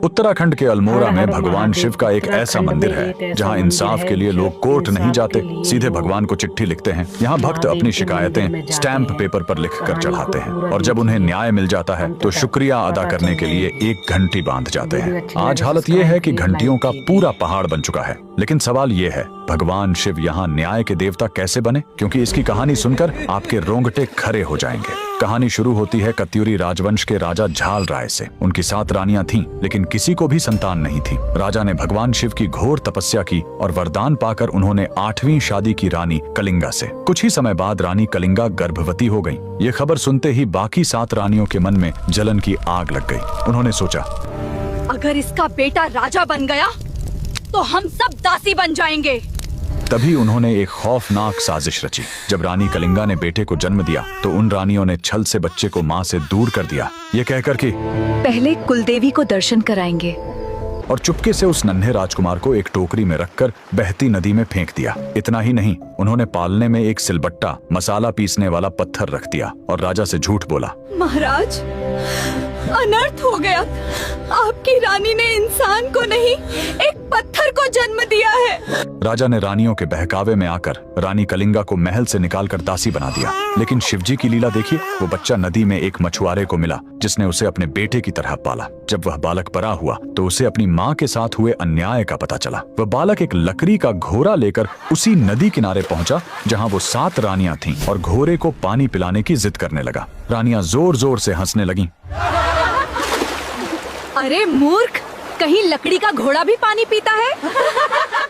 उत्तराखंड के अल्मोड़ा में भगवान शिव का एक ऐसा मंदिर है जहां इंसाफ के लिए लोग कोर्ट नहीं जाते, सीधे भगवान को चिट्ठी लिखते हैं। यहाँ भक्त अपनी शिकायतें स्टैंप पेपर पर लिखकर चढ़ाते हैं और जब उन्हें न्याय मिल जाता है तो शुक्रिया अदा करने के लिए एक घंटी बांध जाते हैं। आज हालत ये है कि घंटियों का पूरा पहाड़ बन चुका है। लेकिन सवाल ये है, भगवान शिव यहाँ न्याय के देवता कैसे बने? क्योंकि इसकी कहानी सुनकर आपके रोंगटे खड़े हो जाएंगे। कहानी शुरू होती है कत्यूरी राजवंश के राजा झाल राय से। उनकी 7 रानियां थीं, लेकिन किसी को भी संतान नहीं थी। राजा ने भगवान शिव की घोर तपस्या की और वरदान पाकर उन्होंने 8वीं शादी की रानी कलिंगा से। कुछ ही समय बाद रानी कलिंगा गर्भवती हो गई। ये खबर सुनते ही बाकी 7 रानियों के मन में जलन की आग लग गई। उन्होंने सोचा, अगर इसका बेटा राजा बन गया तो हम सब दासी बन जाएंगे। तभी उन्होंने एक खौफनाक साजिश रची। जब रानी कलिंगा ने बेटे को जन्म दिया तो उन रानियों ने छल से बच्चे को मां से दूर कर दिया, ये कहकर कि पहले कुलदेवी को दर्शन कराएंगे, और चुपके से उस नन्हे राजकुमार को एक टोकरी में रखकर बहती नदी में फेंक दिया। इतना ही नहीं, उन्होंने पालने में एक सिलबट्टा, मसाला पीसने वाला पत्थर रख दिया और राजा से झूठ बोला, महाराज अनर्थ हो गया। आपकी रानी ने इंसान को नहीं, एक पत्थर को जन्म दिया है। राजा ने रानियों के बहकावे में आकर रानी कलिंगा को महल से निकालकर दासी बना दिया। लेकिन शिवजी की लीला देखिए, वो बच्चा नदी में एक मछुआरे को मिला जिसने उसे अपने बेटे की तरह पाला। जब वह बालक बड़ा हुआ तो उसे अपनी माँ के साथ हुए अन्याय का पता चला। वह बालक एक लकड़ी का घोड़ा लेकर उसी नदी किनारे पहुंचा जहां वो 7 रानियां थीं और घोड़े को पानी पिलाने की जिद करने लगा। रानियां जोर जोर से हंसने लगीं। अरे मूर्ख, कहीं लकड़ी का घोड़ा भी पानी पीता है?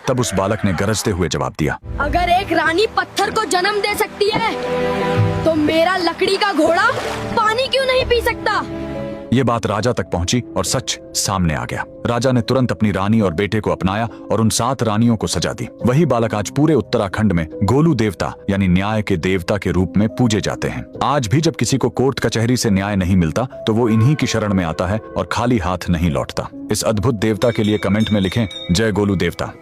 तब उस बालक ने गरजते हुए जवाब दिया, अगर एक रानी पत्थर को जन्म दे सकती है तो मेरा लकड़ी का घोड़ा पानी क्यों नहीं पी सकता? ये बात राजा तक पहुंची और सच सामने आ गया। राजा ने तुरंत अपनी रानी और बेटे को अपनाया और उन 7 रानियों को सजा दी। वही बालक आज पूरे उत्तराखंड में गोलू देवता यानी न्याय के देवता के रूप में पूजे जाते हैं। आज भी जब किसी को कोर्ट कचहरी से न्याय नहीं मिलता तो वो इन्हीं की शरण में आता है और खाली हाथ नहीं लौटता। इस अद्भुत देवता के लिए कमेंट में लिखें, जय गोलू देवता।